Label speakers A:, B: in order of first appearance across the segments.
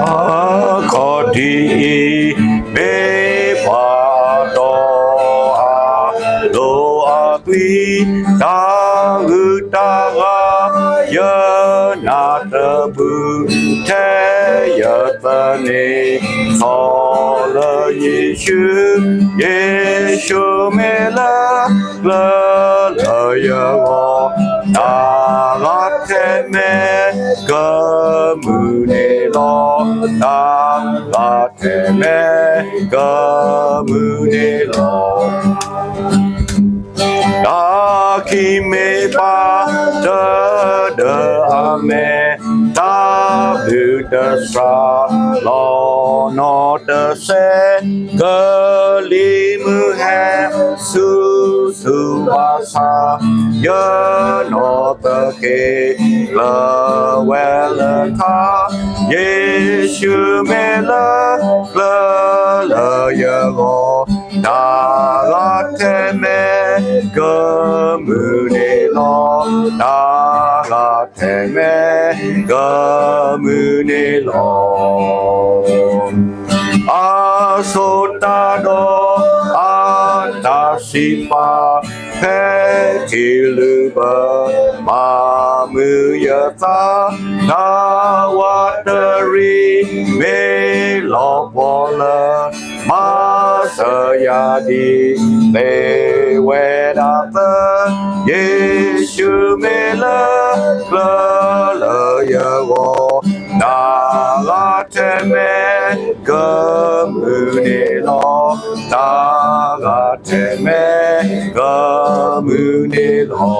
A: Akodi me pado lo atwi da utaga ya na tabu te ya tane Sala Yeshu me la ya wa da la te me gamune lo da la te me gamune lo da ki me pa da ame da bu da sa lo no da se ga li mu ha su ba sa ya no ta ke la wa la tha Yeshu me la ya go da la te me ga mu ne lo da la te me ga mu ne lo Asotado Atasipa Petiluba Mamuyata Nawatari Melopola Masayadi Devedata Yeshu Mela Yago Nagateme Gamune lo Nagateme Gamune lo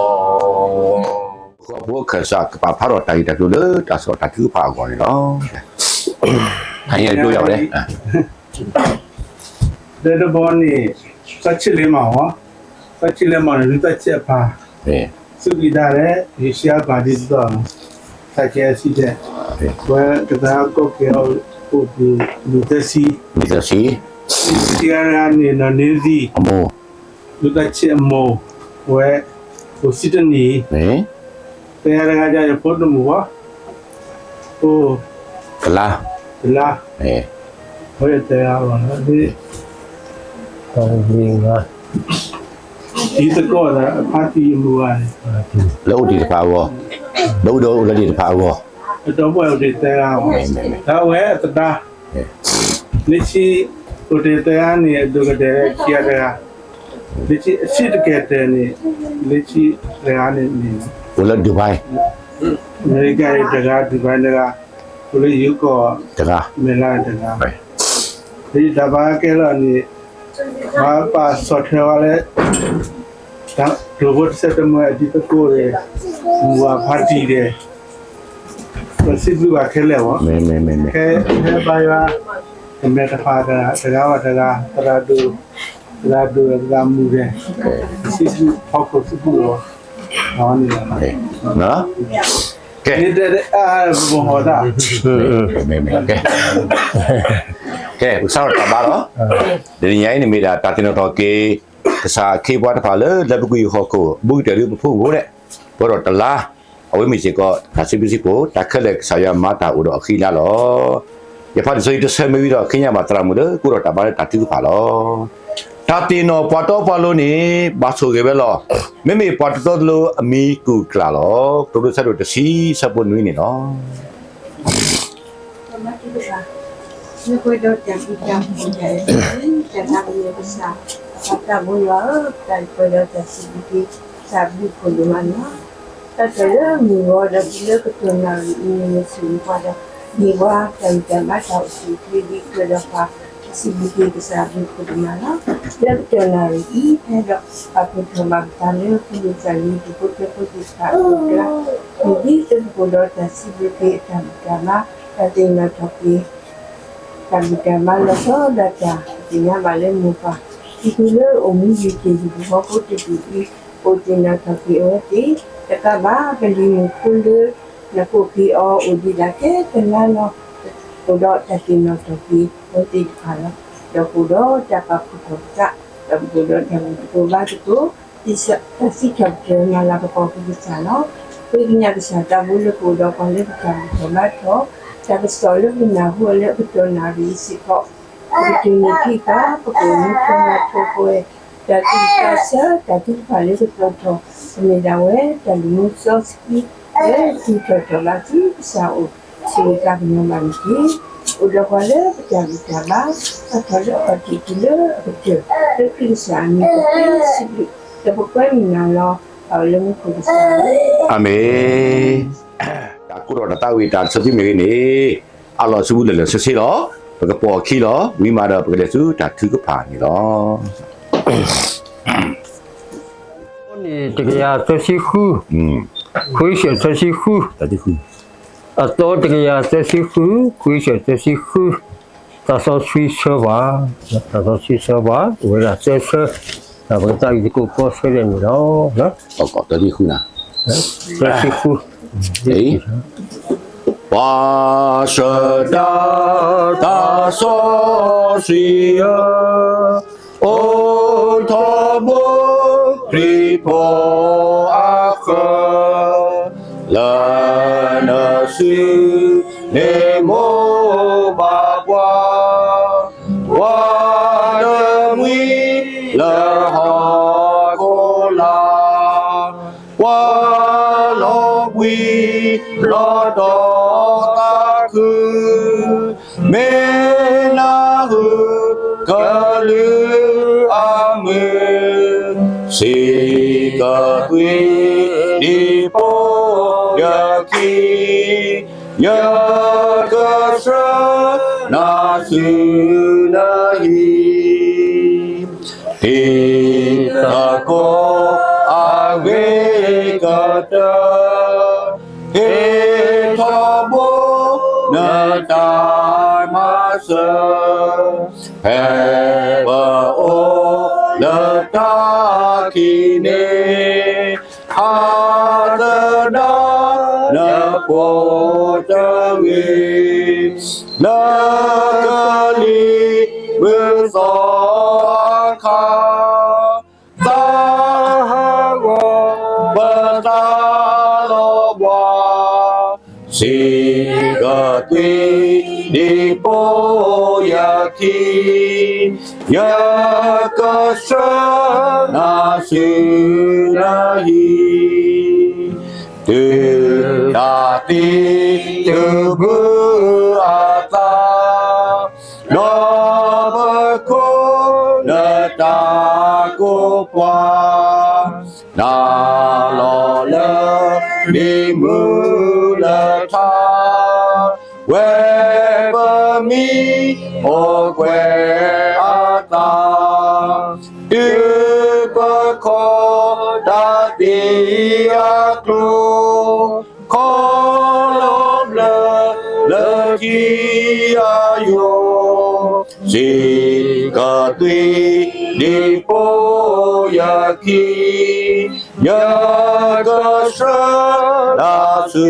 A: ဘုခါစားကပါဖာတော့တိုင်တက်လို့လေတဆောတကူပါကောနော်။အဲ့ရတို့ရောက်တယ်
B: ။တဲ့ဘောနီစက်ချစ်လေးမှာဟောစက်ချစ်လေးမှာလူတက်ချက်ပါ။စုပြီးတာလေရေရှားပါဒီတော့စက်ချဲစီတဲ့။ဘယ်တရားကိုကြောပို့ပြီးလူတက်စီဒီရနေနနေစီ
A: အမော
B: လူတက်ချက်အမောဝဲဟိုစစ်တနီတရားရကြရဖို့တော့မူပါဟို
A: ကလာ
B: ဟိုရတရားပါနော်ဒီကောင်းကြီးကဒီတကောတာဖာတီမူရတယ်
A: လို့ဒီတပါဘောလို့တော့လည်းဒီတပါဘော
B: တော့ဘယ်လိုတရားပါဒါဝဲတတာလက်ရှိဟိုတရားနေဒုက္ခတဲ့ကြရတာလက်ရှိအရှိတကယ်တဲ့နေလက်ရှိတရားနေနေ
A: Ula Dubai.
B: Mereka jaga Dubai jaga. Ula Yuko
A: jaga.
B: Mela jaga. Jadi dapat kalau ni apa software wale, robot setemu di toko le, buat party le. Pasti juga kelewat. Kayak bayar, mereka pada jaga teradu ramu le. Sisi fokus dulu.
A: Nah,
B: oke. Ini dari bohoda.
A: Oke, besar kabar loh. Darinya ini mira tatino toke kesa keyboard pala lalu kui hoko bu dari bu boleh. Baru telah awal misi ko nasib ko takalek saya mata udah akhirnya loh. Ya pada so itu saya mewira kenya matra muda kurang tabar tati palo. Tatino pato palo ni baso gebelo. Meme pato lo ami ku klalo. Todo sa do si sa bon ni no.
C: Nó quay đâu chẳng đi chẳng vậy, chẳng làm gì bây giờ. Ta muốn lo, ta quay đâu chẳng xin đi, sao đi cùng đi mà nó. Ta thấy là mình ngồi đó đi cái tuần nào mình xuống qua đó, đi qua chẳng bắt đầu xuống đi quay đâu qua. Xin đi cái sao đi cùng đi mà nó. Đó tuần nào đi hay đó, cái tuần mà ta nếu không đi chẳng đi thì có cái sao được ra. Mình đi tới cùng đó chẳng xin đi cái chẳng mà ta tìm là thật đi. Kami malah so data, dia malah muka. Itu le omi jadi buat foto jadi foto nak tapi orang tak apa beli muka nak kopi udi lagi kenal lo. Kuda tapi nak tapi foto kalau dah kuda cakap kuda dah kuda yang kuda itu bisa kasih capture malah kopi di sana. Punya bisa tak boleh kuda kalau kita tomato จากสอนลูกนาหัวและตัวนารีสิเพาะวิธีนี้ที่ก็ปกติมีคนมาโทรคุยจากที่ภาษาจากที่ฝ่ายเล็กตัวโตมีดาวจากมุสสกีที่ตัวละที่สาวสิ่งการเงินมันที่อุดมเลยจากวิทยาลัยถ้าเราปฏิกิริยาเกิดเรื่องที่สามีก็เป็นสิ่งแต่พวกเราไม่นานหรอกเอาเรื่องของสามี
A: အာမေဒါကုတော်တာဝိတာစတိမေနေအလောစုလေဆစီလောဘကပေါ်ခီလောဝိမာဒပကလေစုဒါသူကဖာနေလော
D: 你这个呀，这些苦，亏些这些苦，
A: ဒါတိခု
D: 多这个呀，这些苦，亏些这些苦，打算去车吧，打算去车吧，为了这车，那不在一个过水的你了，那
A: ဟောကောဒါတိခုနာ
D: 这些苦，
A: ဟေးဘာရှဒါဒါသောစီယအိုထောဘောခရီပေါ်အခလာနာစီနေမောဘာဘွာဝါရမီလာဟာကိုလာဝါလောဝီလောတော်တာခုမေနာဟုကလူအမေစေကကွေဒီပေါ်ရခီယကဆရာနာစုနာဟီဒေတာကိုအဝေကတာဟေထောဘောနာတာမဆာဟေဘာအိုလာတာခိနေဟာဒနာနာပေါ်တဝေနာကလီဝေသောခါသာဟဝဘတာလောဘွာစေကသွေဒီပေါ်ရခီယကဆနာစေနာဟီတေတာတိတေဘူအာတာလောဘကိုနတာကိုပွာနာလောလဒီမူလထာဝေပမီဩကွယ်အာတာဒီပခောတာတိယာကလောခောလောဘလကြီးယာယောဇေကတိဒီပေါ်ရခီယကဆရာစု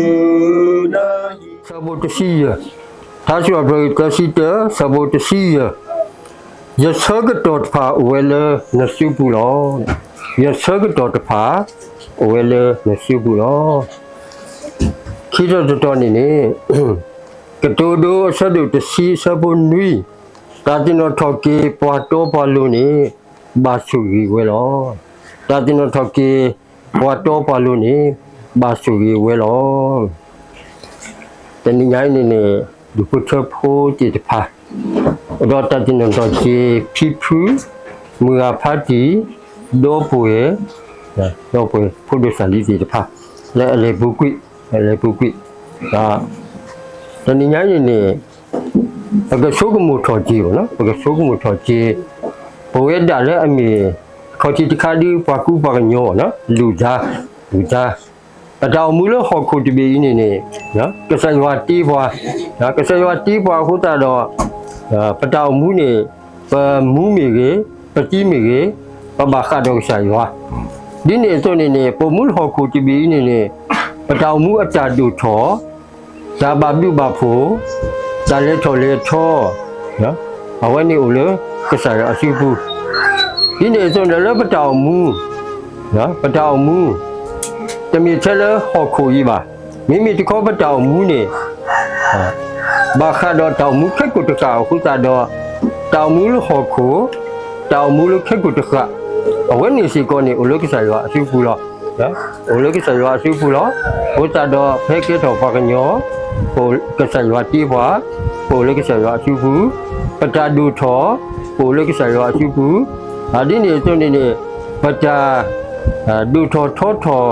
A: နာဟီ
D: sabotasiya,他说不这是的 sabotasiya，也这个多的话为了那修不了，也这个多的话为了那修不了，其实这多年呢，个多多说的这是什么女，但是那他给把多把路呢，把属于为了，但是那他给把多把路呢，把属于为了。แต่นี่ไงนี่ดูพุทธโพธิตภาเราตัดสินใจพิพูเมื่อพัดดีโดป่วยโดป่วยพุทธสันติตภาและอะไรบุกิแต่นี่ไงนี่ก็สู้กับมุทจีบนะก็สู้กับมุทจีป่วยได้แล้วมีเขาที่ที่ขาดีปากุปากโยนะลูจ้าแต่เรามือเราหอกคนที่บีนี่นะก็ใส่วัดตีบัวนะก็ใส่วัดตีบัวเขาแต่เราประดาวมือนี่ประมือมีเกประจีมีเกประบาขาดเราใส่วัดดินี่ตัวนี่ประมือหอกคนที่บีนี่ประดาวมืออาจารย์ดูถอจาบาบิวบาโผจาเลทอนะเอาไว้นี่โอเลยก็ใส่อาชีพดินี่ตัวนี่เราประดาวมือนะประดาวมือจะมีเชลล์หอกคุยบ่ามีที่เขาประดาวมูนี่ ဘာခါတော့တောင်မူခက်ကုတကခုသာတော့တောင်မူလို့ဟောခိုတောင်မူလို့ခက်ကုတကအဝဲနေစီကောနေအလုကစားရအစုဖူလို့နော်အလုကစားရအစုဖူလို့ခုသာတော့ဖဲကဲတော့ပါကညောဟိုကစားရတီးပွားဟိုလုကစားရအစုဖူပတာဒူထောဟိုလုကစားရအစုဖူဒီနေ့စွနေနေပတာဒူထောထောထော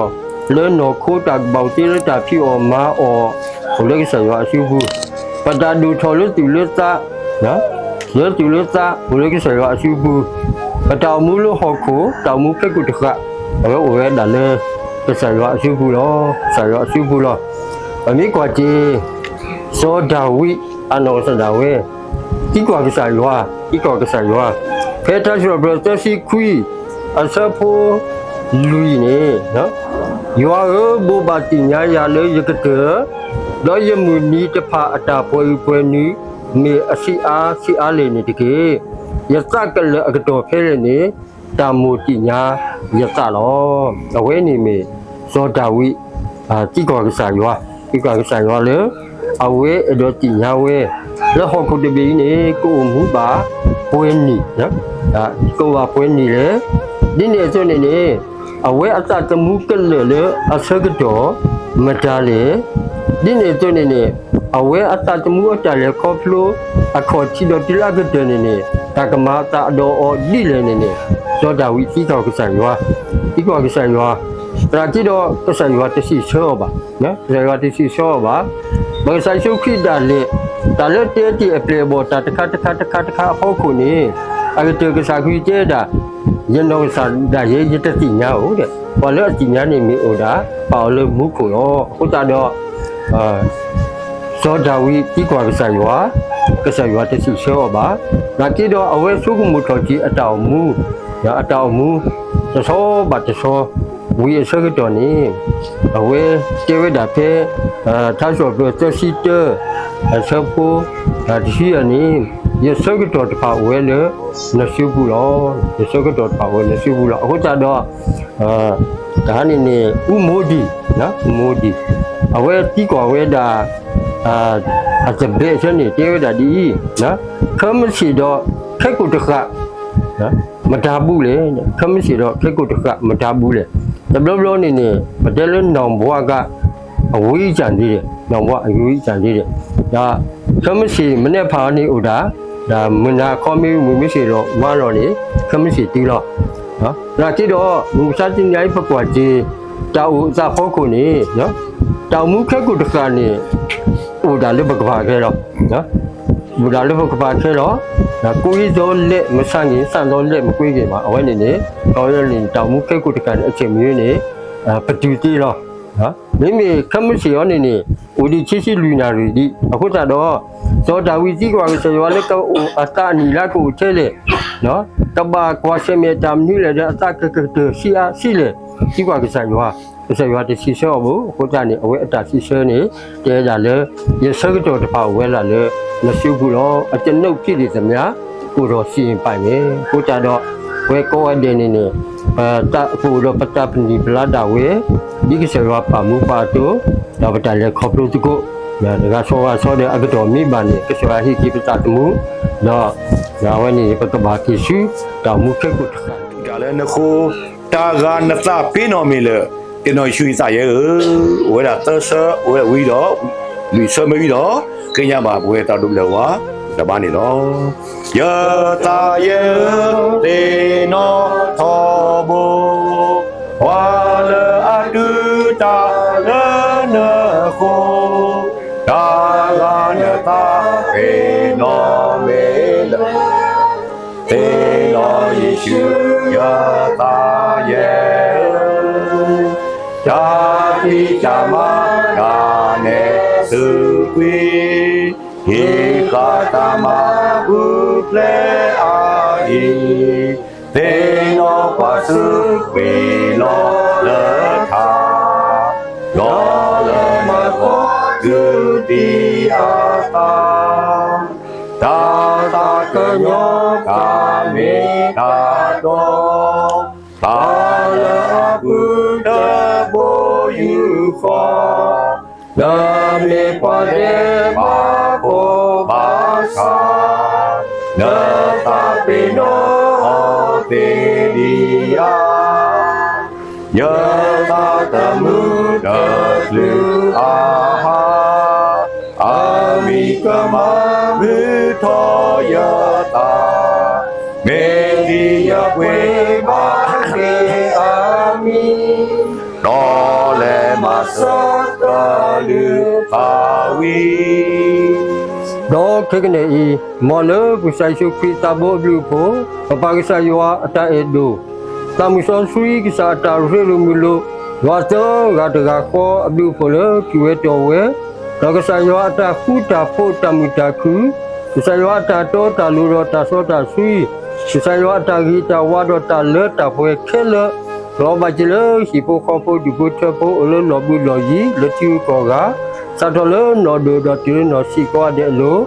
D: လဲနော်ခိုးတာပေါတိရတာဖြီအော်မာအော်ဟိုလုကစားရအစုဖူပတာဒူထောလို့တူလို့သားနော်ရတူလို့သားဘုလို့ကစားရအစုဖူပတောင်မူလို့ဟောခိုတောင်မူခက်ကုတခအဲ့ဝဲဒါလေကစားရအစုဖူလို့စားရအစုဖူလို့အမိကွာကြီးစောဒါဝိအနောစဒါဝဲဒီကွာကစားရဒီကွာကစားရဖဲထားဆိုဘရတစီခွီအစဖိုလူနေနော်ယောဘောဘာတိညာရလေရကတဲ့တော့ယမူနီတဖာအတာပွဲနီမေအစီအားလေနေတကေယသကလအကတော်ဖဲရနေတာမူတိညာယသလောအဝဲနေမေဇောဒါဝိတိကောကစားယောတိကောကစားယောလေအဝဲအတော်တိညာဝဲလက်ဟောခုတဘီနေကိုမူပါပွဲနီနော်ဒါကိုပါပွဲနီလေဒီနေ့စွနေနေအဝဲအတတမှုကလေအစကတော်မတားလေဒီနေ့စွနေနေအဝဲအတတမှုအတလေခေါဖလိုအခေါ်ချီတော်တိလာကတဲ့နေတကမာတာတော်အော်ဒီလေနေဇောဒါဝိတိကောကစားယောဒီကောကစားယောပရာတိတော်ကစားယောတရှိချောပါနော်ဇေယောတရှိချောပါဘယ်ဆိုင်ရှုခိတာလေတာလက်တဲတီအပလေဘောတာတခါဟောခုနေအကတေကစားခွေတဲတာရင်းတော့စားဒါရေးရတတိညာဟုတ်တဲ့ဘာလို့အတိညာနေမီအိုတာပေါ့လို့မူခုရောဟုတ်တာတော့ဇောဒါဝိတိကောကစားယောကစားယောတရှိချောပါဒါတိတော့အဝဲစုခုမှုတော်ကြီးအတောင်မူရအတောင်မူသသောဘာသသောဝီအစကတော်နေအဝဲတေဝဒဖဲထားဆိုပြတစီတအစပူတရှိအနီရစကတော်တဖာဝဲလေနစုဘူးလောရစကတော်တဖာဝဲနစုဘူးလောအခုကြတော့ဒါနေနေဥမိုးဒီနော်ဥမိုးဒီအဝဲတိကောဝဲတာအစဘေချနေတေဝဒဒီနော်ခမရှိတော့ခက်ကုတခနော်မတားဘူးလေခမရှိတော့ခက်ကုတခမတားဘူးလေတဘလဘလနေနေမတဲလနောင်ဘွားကအဝေးကြံသေးတယ်နောင်ဘွားအဝေးကြံသေးတယ်ဒါခမရှိမနဲ့ဖာနေဥဒါဒါမနာခေါ်မီမူမရှိတော့ဝါတော့လေခမရှိတီးတော့နော်ဒါကြည့်တော့မူစားတင်ရိုင်းပကွာကြီးတောက်ဥစားဖို့ခုနေနော်တောင်မူခက်ကုတခနေဥဒါလည်းပကပါခဲ့တော့နော်ဘူဒါလည်းပကပါခဲ့တော့ဒါကိုကြီးစောလက်မဆန့်ရင်စံတော်လက်မကွေးခင်မှာအဝဲနေနေကောင်းရနေတောင်မူခက်ကုတခနေအချိန်မျိုးနေပတူတီတော့နော်မိမိခမရှိရောနေနေဦးဒီချစ်ရှိလူနာတွေဒီအခုတော့ဇောဒါဝီကြီးကွာဆိုရလေကအတာနီလာကိုချဲလေနော်တဘာကွာရှမေတမ်နီလေအတာကကတရှိအားရှိလေကြီးကွာကစားရွာတရှိရှောဘူးအခုနေအဝဲအတာရှိရှဲနေတဲကြလေရစကတော်တဖာဝဲလာလေမရှုဘူးတော့အကျနှုတ်ဖြစ်နေသမျှကိုတော့စီရင်ပိုင်နေကိုတော့ဝဲကောအဒင်းနေတာကိုတော့ပတာပနီပလာတာဝဲဒီကစားရွာပါမူပါတော့တော့ပတာလေခေါပလို့တကိုဒါကဆောတဲ့အကတော်မိပါနေကစားဟိကိပတာတမှုတော့ဒါဝဲနေပကဘာတိရှိတောင်မူခက်ကုတ်ခါ
A: ဒါလည်းနခိုတာဂာနသပင်းတော်မီလေကျွန်တော်ရွှေစားရဲဝဲတာသဆဝဲဝီတော့လူဆမပြီးတော့ကင်းရမှာဘွဲတော်တို့လောဝါတပားနေတော့ယတာယေတေနောသောဘောဝါလအတုတာလနခိုတာဂာနသပေနောမေလတေနောယေရှုယတာယေဇာတိဇာမနာနေသုကွေဟေကာတမဘုပလေအာဟိသေနောပါစုကွေလောလထာလောလမဘောဂုတိအာတာသာသာကညောကာမေတာတောသာလဘုဒ္ဓဘောယုခောနာမေပဒေပါဘော sa na ta pe no te dia ya ta tamu da lu aha ami kama bu tho ya ta me dia kwe ba ke ami no le ma sa ta lu pa wi
D: တော့ခေကနေဤမော်လပုဆိုင်ရှုခိတဘောဘလူဖို့ပပကစားယောအတအေဒိုတမဆောဆွီကစားတာရေလူမူလိုဝါတော့ဂါတကကောအဘလူဖို့လကျွေတော်ဝဲတော့ကစားယောအတခုတာဖို့တမီတာခုကစားယောအတတော့တာလူတော့တာဆောတာဆွီကစားယောအတဂီတာဝါတော့တာလေတာပွဲခဲလရောဘကြလရှိဖို့ခေါ်ဖို့ဒီဖို့ထဖို့အလုံးလောဘူးလောကြီးလက်ချူကောကစာတော်လုံးနော်ဒိုတော့တီနော်စီကောတဲ့လို့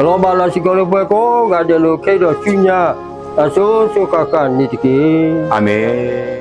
D: လောဘလာစီကောလို့ပွဲကောကတဲ့လို့ခိတော့ချူညာအစိုးစုကကနိတကေ
A: Amen